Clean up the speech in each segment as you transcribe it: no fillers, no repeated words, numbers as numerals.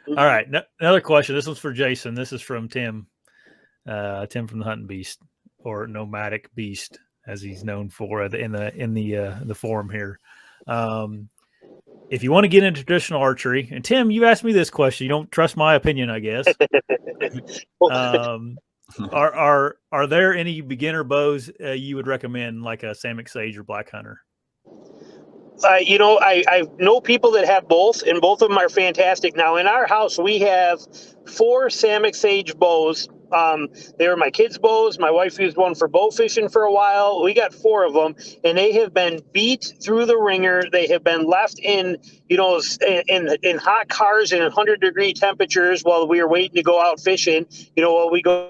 All right, another question. This one's for Jason. This is from Tim. Tim from the Hunting Beast, or Nomadic Beast, as he's known for in the forum here. If you want to get into traditional archery, and Tim, you asked me this question. You don't trust my opinion, I guess. Are there any beginner bows you would recommend, like a Sammoc Sage or Black Hunter? I know people that have both, and both of them are fantastic. Now, in our house, we have 4 Sammoc Sage bows. They were my kids' bows. My wife used one for bow fishing for a while. We got 4 of them, and they have been beat through the ringer. They have been left in hot cars in 100-degree temperatures while we were waiting to go out fishing. While we go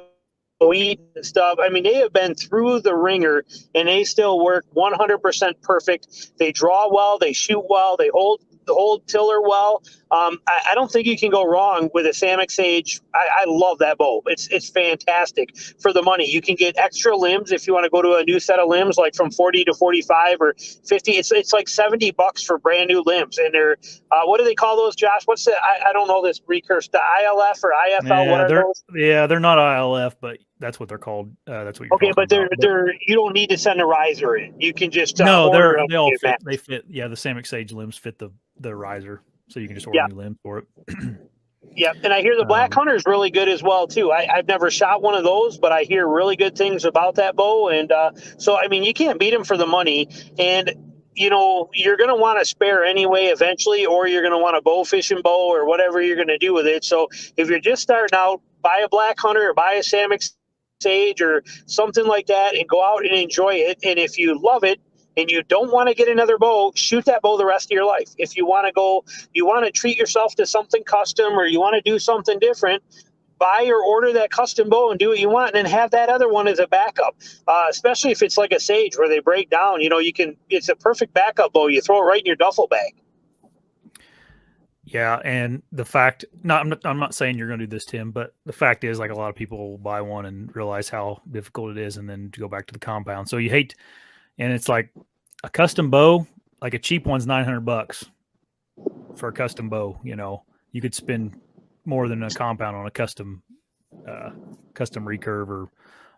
eat and stuff. I mean, they have been through the ringer, and they still work 100% perfect. They draw well, they shoot well, they hold tiller well. I don't think you can go wrong with a Sammoc Sage. I love that bow. It's fantastic for the money. You can get extra limbs if you want to go to a new set of limbs, like from 40 to 45 or 50. It's like $70 for brand new limbs, and they're what do they call those, Josh? What's the I don't know this recurse, the ILF or IFL? Yeah, what are those? Yeah, they're not ILF, but that's what they're called. That's what you're okay, talking but about. they're you don't need to send a riser in. You can just No, order them. they all fit. They fit. Yeah, the Sammoc Sage limbs fit the riser, so you can just order new limbs for it. Yeah, and I hear the Black Hunter is really good as well too. I've never shot one of those, but I hear really good things about that bow. And so, I mean, you can't beat them for the money. And you're going to want a spare anyway eventually, or you're going to want a bow fishing bow or whatever you're going to do with it. So if you're just starting out, buy a Black Hunter or buy a Sammoc Sage or something like that, and go out and enjoy it. And if you love it, and you don't want to get another bow, shoot that bow the rest of your life. If you want to treat yourself to something custom, or you want to do something different, buy or order that custom bow and do what you want, and then have that other one as a backup. Especially if it's like a Sage where they break down, it's a perfect backup bow. You throw it right in your duffel bag. Yeah, and the fact, I'm not saying you're going to do this, Tim, but the fact is, like, a lot of people will buy one and realize how difficult it is, and then to go back to the compound. So you hate. And it's like a custom bow, like a cheap one's $900 for a custom bow. You could spend more than a compound on a custom recurve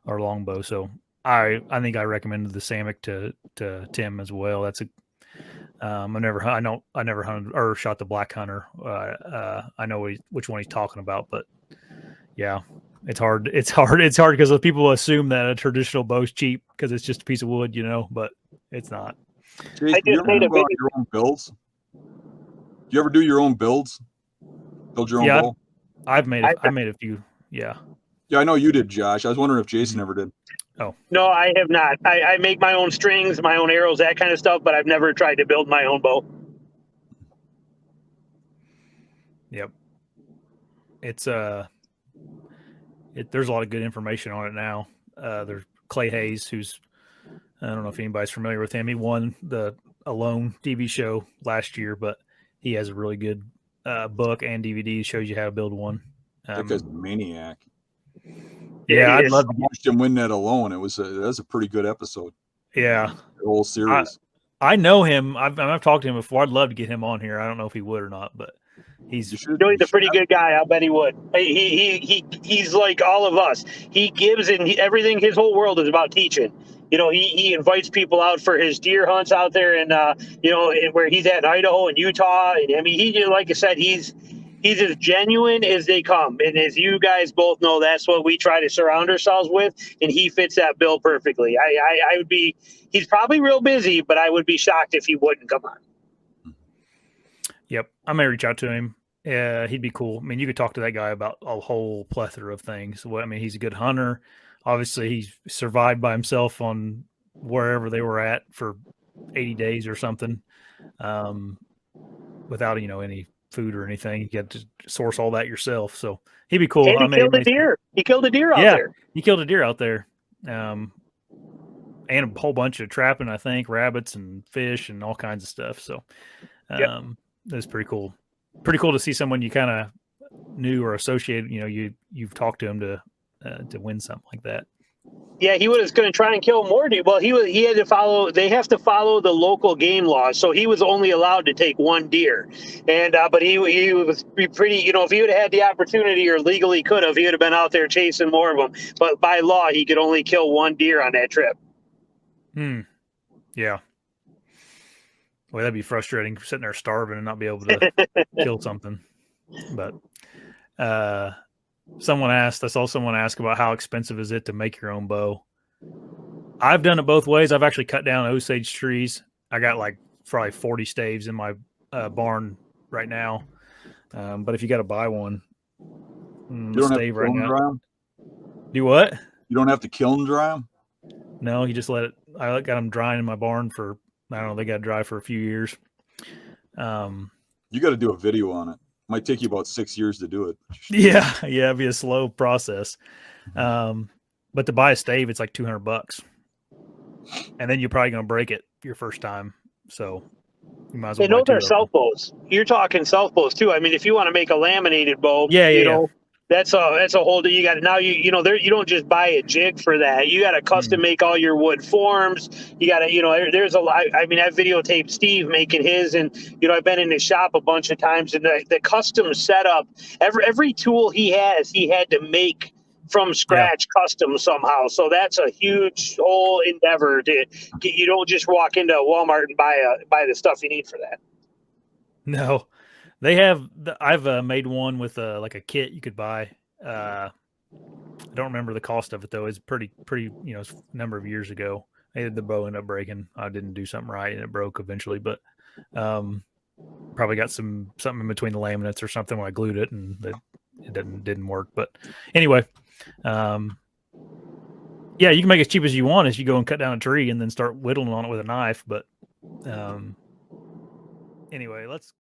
or longbow. So I think I recommended the Sammoc to Tim as well. That's I never hunted or shot the Black Hunter. I know which one he's talking about, but yeah. It's hard because people assume that a traditional bow's cheap because it's just a piece of wood, but it's not. Jason, do you ever do your own builds? Do you ever do your own builds? Build your own bow? I've made a few. Yeah. Yeah, I know you did, Josh. I was wondering if Jason ever did. Oh. No, I have not. I make my own strings, my own arrows, that kind of stuff, but I've never tried to build my own bow. Yep. It's there's a lot of good information on it now. There's Clay Hayes, who's, I don't know if anybody's familiar with him. He won the Alone TV show last year, but he has a really good book and DVD that shows you how to build one. That guy's a maniac. Yeah, I'd love to watch him win that Alone. That was a pretty good episode. Yeah, the whole series. I know him. I've talked to him before. I'd love to get him on here. I don't know if he would or not, but he's a pretty good guy. I'll bet he would. He's like all of us. He gives, and everything. His whole world is about teaching. He invites people out for his deer hunts out there, and where he's at in Idaho and Utah. And I mean, like I said, he's as genuine as they come. And as you guys both know, that's what we try to surround ourselves with. And he fits that bill perfectly. I would be. He's probably real busy, but I would be shocked if he wouldn't come on. Yep, I may reach out to him. He'd be cool. I mean, you could talk to that guy about a whole plethora of things. Well, I mean, he's a good hunter. Obviously, he's survived by himself on wherever they were at for 80 days or something, without any food or anything. You had to source all that yourself. So he'd be cool. And he killed a deer. He killed a deer out there. He killed a deer out there. And a whole bunch of trapping, I think, rabbits and fish and all kinds of stuff. So that's pretty cool. Pretty cool to see someone you kind of knew or associated. You've talked to him to win something like that. Yeah, he was going to try and kill more deer. Well, he had to follow. They have to follow the local game laws, so he was only allowed to take one deer. And but he was pretty. You know, if he would have had the opportunity or legally could have, he would have been out there chasing more of them. But by law, he could only kill one deer on that trip. Yeah. Well, that'd be frustrating, sitting there starving and not be able to kill something. But I saw someone ask about how expensive is it to make your own bow. I've done it both ways. I've actually cut down Osage trees. I got like probably 40 staves in my barn right now. But if you got to buy one, You don't have to stave right kiln now. dry 'em? Do what? You don't have to kiln dry them? No, you just let it. I got them drying in my barn for, I don't know, they got dry for a few years. You got to do a video on it. Might take you about 6 years to do it. Yeah, it'd be a slow process. But to buy a stave, it's like $200, and then you're probably going to break it your first time. So you might as well. And those are self bows. You're talking self bows too. I mean, if you want to make a laminated bow, you know, that's a whole. You got now. You know, there you don't just buy a jig for that. You got to custom make all your wood forms. You got to, you know, there's a lot. I mean, I've videotaped Steve making his, and you know, I've been in his shop a bunch of times, and the custom setup. Every tool he has, he had to make from scratch, custom somehow. So that's a huge whole endeavor to get. You don't just walk into Walmart and buy the stuff you need for that. No, they have. I've made one with like a kit you could buy. I don't remember the cost of it though. It's pretty. You know, it's a number of years ago. The bow ended up breaking. I didn't do something right and it broke eventually. But probably got something in between the laminates or something when I glued it, and it didn't work. But anyway. Yeah, you can make it as cheap as you want as you go and cut down a tree and then start whittling on it with a knife. But anyway, let's